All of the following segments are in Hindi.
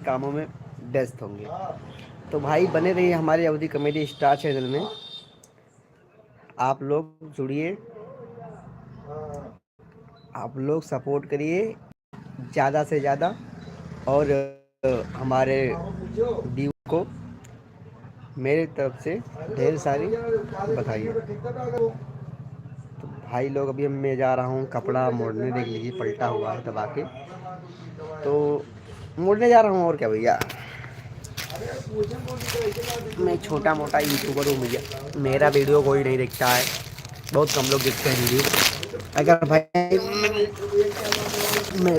कामों में व्यस्त होंगे। तो भाई बने रहिए हमारे अवधि कॉमेडी स्टार चैनल में। आप लोग जुड़िए, आप लोग सपोर्ट करिए ज़्यादा से ज़्यादा, और हमारे व्यू को मेरी तरफ से ढेर सारी बधाई। तो भाई लोग अभी मैं जा रहा हूँ कपड़ा मोड़ने, देख लीजिए पलटा हुआ है दबा के, तो मोड़ने जा रहा हूँ और क्या भैया। मैं छोटा मोटा यूट्यूबर हूँ भैया, मेरा वीडियो कोई नहीं देखता है, बहुत कम लोग देखते हैं वीडियो। अगर भाई मैं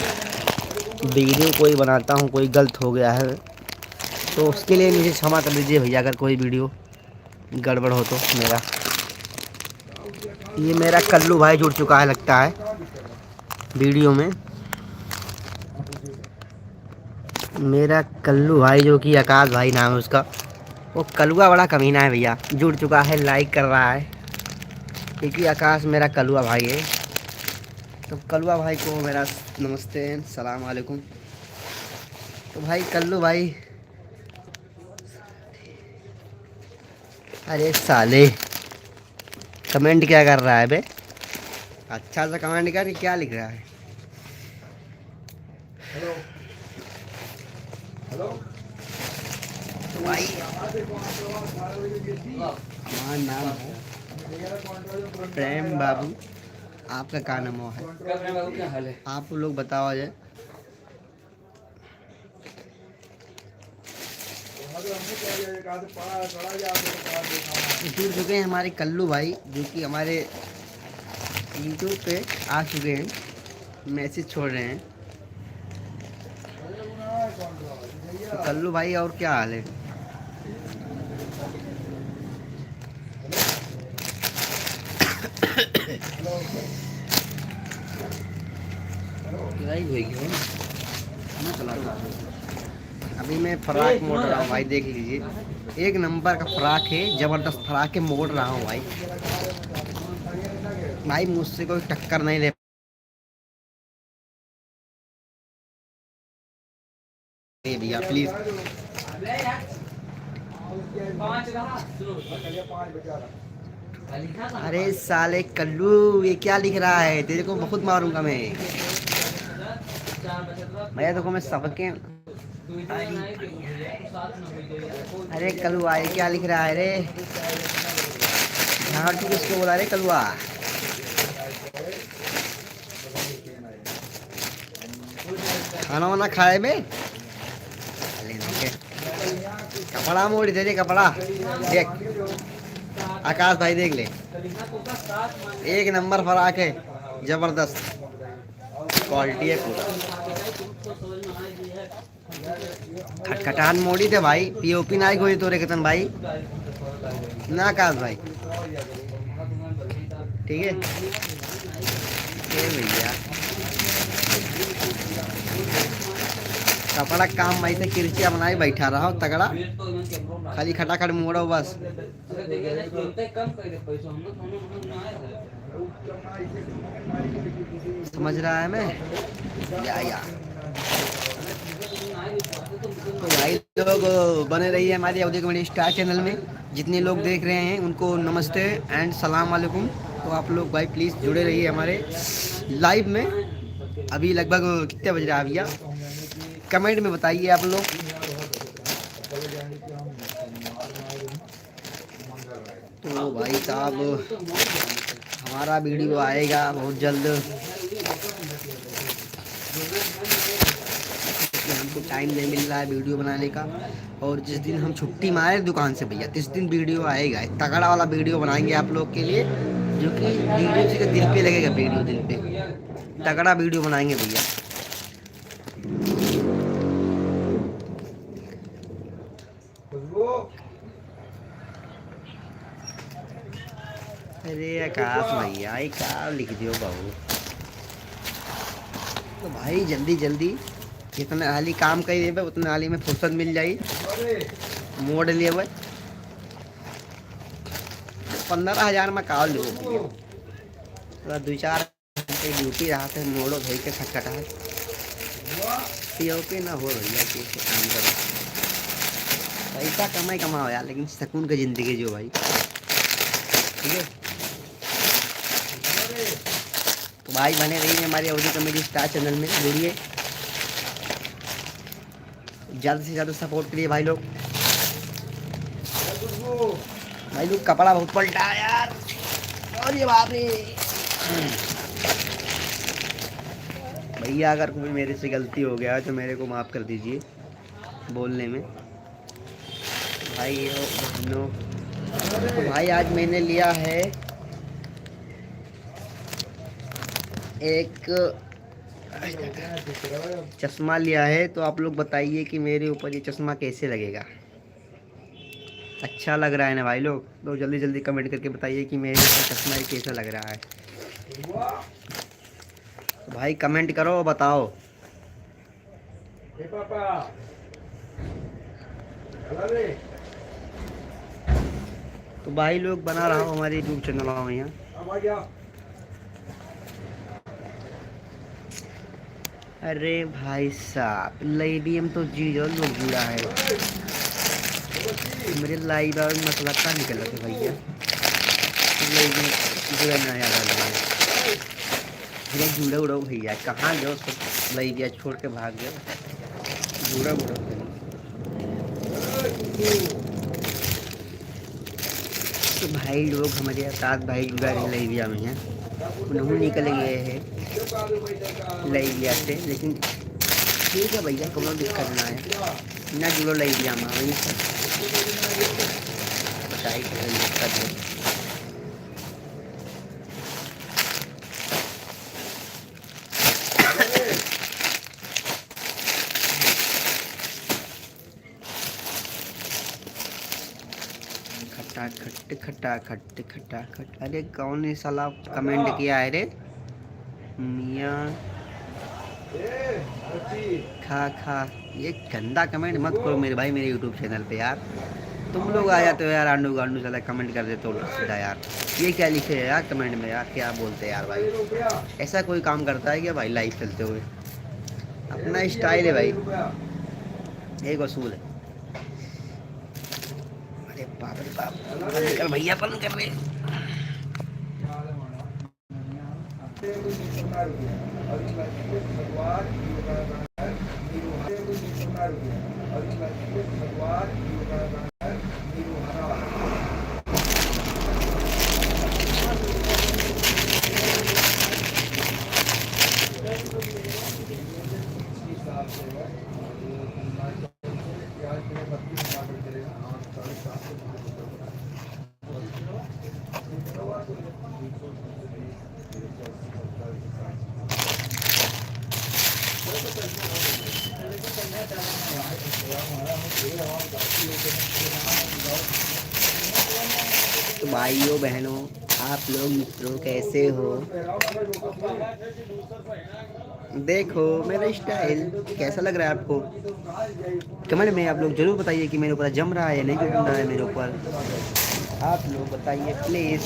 वीडियो कोई बनाता हूँ कोई गलत हो गया है तो उसके लिए मुझे क्षमा कर दीजिए भैया, अगर कोई वीडियो गड़बड़ हो तो। ये मेरा कल्लू भाई जुड़ चुका है लगता है वीडियो में। मेरा कल्लू भाई जो कि आकाश भाई नाम है उसका, वो कलुआ बड़ा कमीना है भैया, जुड़ चुका है, लाइक कर रहा है, क्योंकि आकाश मेरा कलुआ भाई है। तो कलुआ भाई को मेरा नमस्ते सलाम वालेकुम। तो भाई कल्लू भाई, अरे साले कमेंट क्या कर रहा है बे, अच्छा सा कमेंट कर, क्या लिख रहा है। हेलो हेलो भाई, हमारा नाम है प्रेम बाबू, आपका क्या नाम है, आप लोग बताओ जाए। जुड़ चुके हैं हमारे कल्लू भाई, जो कि हमारे यूट्यूब पे आ चुके हैं, मैसेज छोड़ रहे हैं। तो कल्लू भाई और क्या हाल है। अभी मैं फ्राक मोड़ रहा हूँ भाई, देख लीजिए एक नंबर का फ्राक है, जबरदस्त फ्राक है, मोड़ रहा हूँ भाई। भाई मुझसे कोई टक्कर नहीं ले भैया प्लीज। अरे साले कल्लू ये क्या लिख रहा है, तेरे को बहुत मारूंगा मैं भैया, देखो मैं सबके। अरे कलुआ ये क्या लिख रहा है रे, हाँ तू किसको बोला रे कलुआ। खाना वाना खाए में कपड़ा मोड़ दे दे, कपड़ा देख आकाश भाई देख ले, एक नंबर फराक है, जबरदस्त क्वालिटी है पूरा। खटखटान मोड़ी थे भाई, पीओपी ना कोई तो रेतन भाई ना आकाश भाई, ठीक है भैया। कपड़ा काम भाई से किरचिया बनाई बैठा रहा हो तगड़ा, खाली खटाखट मोड़ो बस। समझ रहा है मैं या। तो भाई लोग बने रहिए हमारी अवधि कॉमेडी स्टार चैनल में, जितने लोग देख रहे हैं उनको नमस्ते एंड सलाम वालेकुम। तो आप लोग भाई प्लीज़ जुड़े रहिए हमारे लाइव में। अभी लगभग कितने बज रहा है भैया, कमेंट में बताइए आप लोग। तो भाई साहब हमारा वीडियो आएगा बहुत जल्द, हमको टाइम नहीं मिल रहा है वीडियो बनाने का, और जिस दिन हम छुट्टी मारे दुकान से भैया जिस दिन वीडियो आएगा, तगड़ा वाला वीडियो बनाएंगे आप लोग के लिए, जो कि वीडियो से दिल पे लगेगा, वीडियो दिल पे तगड़ा वीडियो बनाएंगे भैया। अरे आकाश भैया ये क्या लिख दियो बहू। तो भाई जल्दी जल्दी जितने हाली काम कर देवे उतने हाली में फुर्सत मिल जाई, मोड़ लिए भाई 15,000 में काल लो भैया, 2-4 घंटे ड्यूटी रहा थे, मोड़ो भाई के खटखटा। पीओके ना हो भैया, कैसे काम करो, पैसा कमाओ यार, लेकिन सुकून की ज़िंदगी जो भाई, ठीक है। तो भाई बने रहिए हमारे ऑडियो कॉमेडी स्टार चैनल में, जुड़िए, ज़्यादा से ज़्यादा सपोर्ट करिए भाई लोग। भाई लोग कपड़ा बहुत पलटा है यार, और ये बाप रे। भैया अगर कोई मेरे से गलती हो गया है तो मेरे को माफ़ कर दीजिए बोलने में, भाई हो बहनों। तो भाई आज मैंने लिया है एक चश्मा लिया है, तो आप लोग बताइए कि मेरे ऊपर ये चश्मा कैसे लगेगा। अच्छा लग रहा है ना भाई लोग? तो जल्दी जल्दी कमेंट करके बताइए कि मेरे ऊपर चश्मा ये कैसा लग रहा है। तो भाई कमेंट करो और बताओ। तो भाई लोग बना रहा हूँ हमारे यूट्यूब चैनल में यहाँ। अरे भाई साहब लाइव तो जीरो लोग जुड़ा है, मेरे लाइव में मतलब का निकल रहा था भैया, जुड़ा ना यार, जुड़ा उड़ो भैया, कहाँ गए उसको लाइव छोड़ के भाग गए, जुड़ा उड़ो। तो भाई लोग हमारे साथ भाई जुड़ा रहे लाइविया में हैं, उन्होंने निकल गए हैं लाइविया से, लेकिन ठीक है भैया, कोनो दिक्कत ना है ना, जुड़ो लाइविया में वही बताइए दिक्कत है। खट्टा खट। अरे कौन ने साला कमेंट किया है रे? मियाँ खा ये गंदा कमेंट मत करो मेरे भाई मेरे यूट्यूब चैनल पे यार, तुम लोग आ जाते हो यार आंडू गांडू साला कमेंट कर देते हो सीधा यार, ये क्या लिखे है यार कमेंट में यार, क्या बोलते हैं यार भाई, ऐसा कोई काम करता है क्या भाई लाइव चलते हुए? अपना स्टाइल है भाई, एक असूल है। अरे बाप रे बाप, बंद कर भैया, बंद कर रहे। तो भाइयों बहनों आप लोग मित्रों कैसे हो? देखो मेरा स्टाइल कैसा लग रहा है आपको? कमेंट में आप लोग जरूर बताइए कि मेरे ऊपर जम रहा है या नहीं जम रहा है मेरे ऊपर, आप लोग बताइए प्लीज़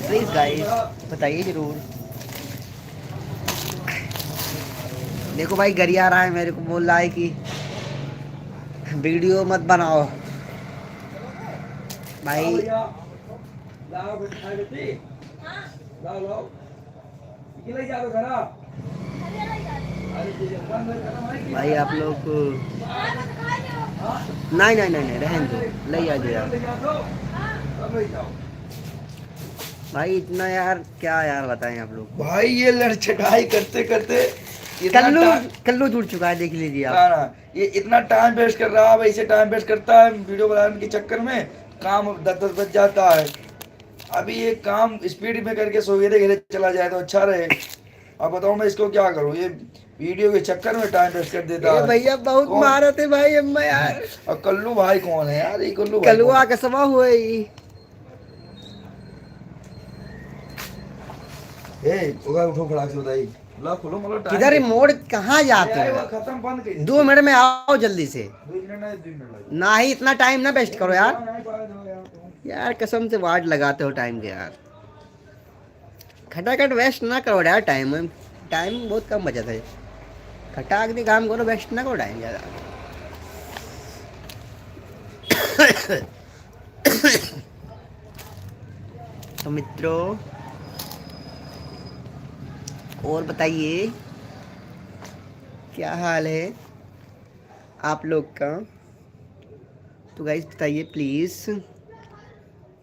प्लीज़ गाइस, बताइए ज़रूर। देखो भाई गरिया रहा है, मेरे को बोल रहा है कि वीडियो मत बनाओ भाई। भाई आप लोग नहीं रहने दो, ले आ जाओ भाई, इतना यार क्या यार बताएं आप लोग भाई, ये लड़छटाई करते करते कल्लू जुड़ चुका है, देख लीजिए आप। ये इतना टाइम वेस्ट कर रहा है, ऐसे टाइम वेस्ट करता है वीडियो बनाने के चक्कर में, काम 10 बज जाता है। अभी ये काम स्पीड में करके सवेरे घेरे चला जाए तो अच्छा रहे। अब बताओ मैं इसको क्या करूँ, ये वीडियो के चक्कर में टाइम वेस्ट कर देता है भैया, बहुत महारत है भाई अम्मा यार। और कल्लू भाई कौन है यार? ये कल्लुआ का समा हुआ है। उठो फटाक से बताइए, खोलो मतलब किधर मोड़ कहाँ जाते हो? खत्म, बंद कर 2 मिनट में आओ जल्दी से। 2 मिनट ना ही इतना टाइम ना वेस्ट करो यार कसम से वाट लगाते हो टाइम के यार, खटाखट वेस्ट ना करो यार, टाइम बहुत कम बचा था। खटाक दे काम करो, बेस्ट ना को टाइम ज़्यादा। तो मित्रों और बताइए क्या हाल है आप लोग का। तो गाइस बताइए प्लीज़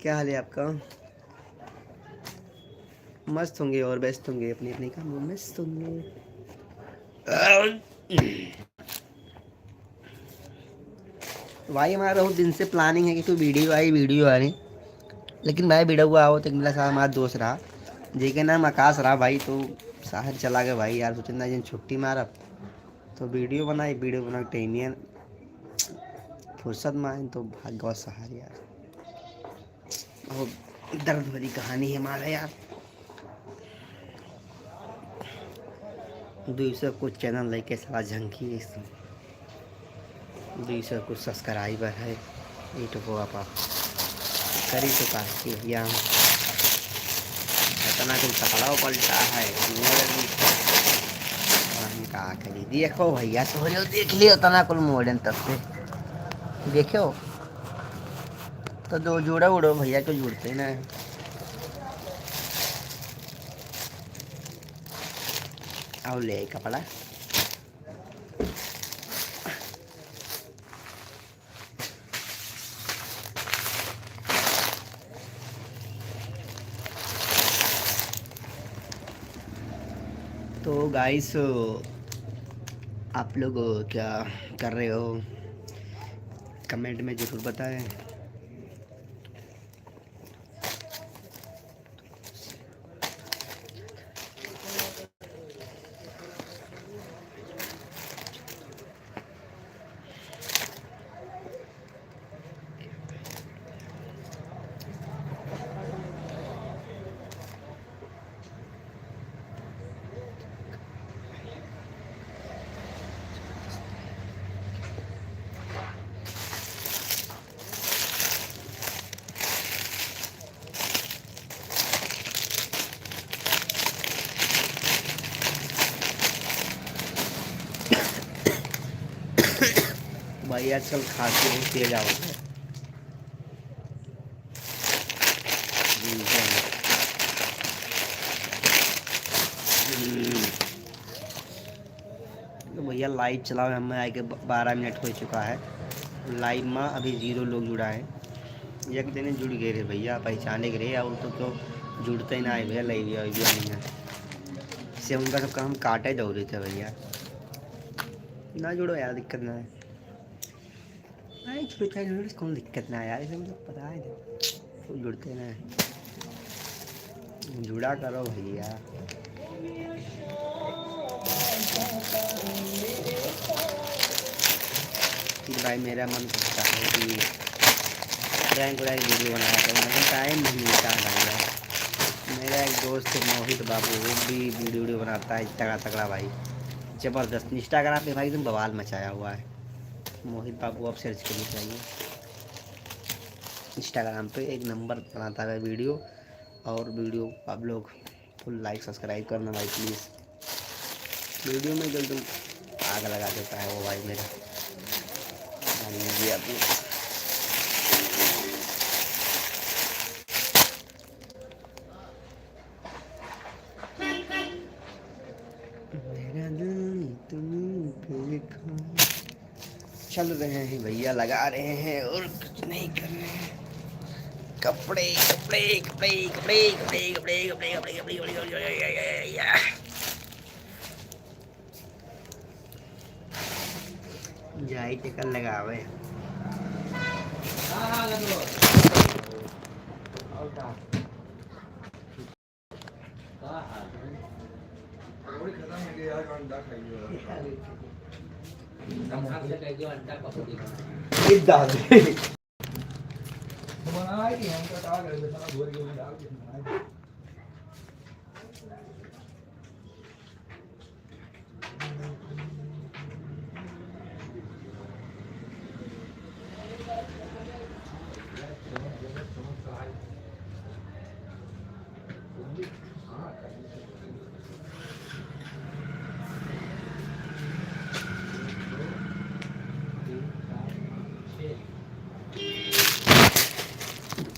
क्या हाल है आपका। मस्त होंगे और बेस्ट होंगे, अपने अपने कामों में मस्त होंगे। भाई हमारा बहुत दिन से प्लानिंग है कि कोई वीडियो आ रही, लेकिन भाई वीडियो हुआ हो तो मेरा साथ हमारा दोस्त रहा जेके नाम आकाश रहा भाई, तो शहर चला गया भाई यार। सोचना जिन छुट्टी मारा तो वीडियो बना टेनियन फुर्सत में आए तो भाग गया शहर यार। बहुत दर्द भरी कहानी है हमारा यार। दूसरा कुछ चैनल लेके सारा झंकी दूसरा कुछ सब्सक्राइबर है यूट्यूब आप करी तो काफी भैया इतना कुछ पकड़ाओ पलटा है का करी। देखो भैया तो देख लियो तना कुल मॉडर्न तब से देखो तो दो जोड़ा उड़ो भैया को जुड़ते ना। और ले कपड़ा तो गाइस आप लोग क्या कर रहे हो कमेंट में ज़रूर बताएं। भाई आजकल खांसी बहुत तेज आ रही है। तो भैया लाइव चलाओ, हमें आके 12 मिनट हो चुका है लाइव में, अभी 0 लोग जुड़ा है। एक दिन जुड़ गए रे भैया पहचाने के रहे और तो जुड़ते ही ना आए भैया लाइव नहीं है से उनका सब काम काटे दो रहे थे भैया। ना जुड़ो यार दिक्कत ना है, कौन दिक्कत ना है यार, इसे मुझे पता है तो जुड़ते ना जुड़ा करो भैया। फिर भाई मेरा मन करता है कि रैंक वीडियो बनाया था, लेकिन टाइम नहीं मिलता है। मेरा एक दोस्त है मोहित बाबू, वो भी वीडियो बनाता है तगड़ा तगड़ा भाई, ज़बरदस्त। इंस्टाग्राम पे भाई एकदम बवाल मचाया हुआ है मोहित बाबू, आप सर्च करनी चाहिए इंस्टाग्राम पे, एक नंबर बनाता है वीडियो। और वीडियो आप लोग फुल लाइक सब्सक्राइब करना भाई प्लीज़। वीडियो में जो तुम आग लगा देता है वो भाई मेरा आपने चल रहे हैं भैया, लगा रहे हैं और कुछ नहीं कर रहे हैं। कपड़े कपड़े कपड़े कपड़े कपड़े कपड़े कपड़े कपड़े कपड़े जाई टिकल लगावे।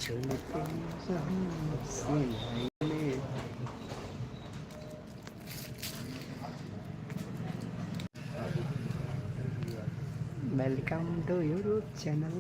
चलते जहाँ से वेलकम टू यूट्यूब चैनल।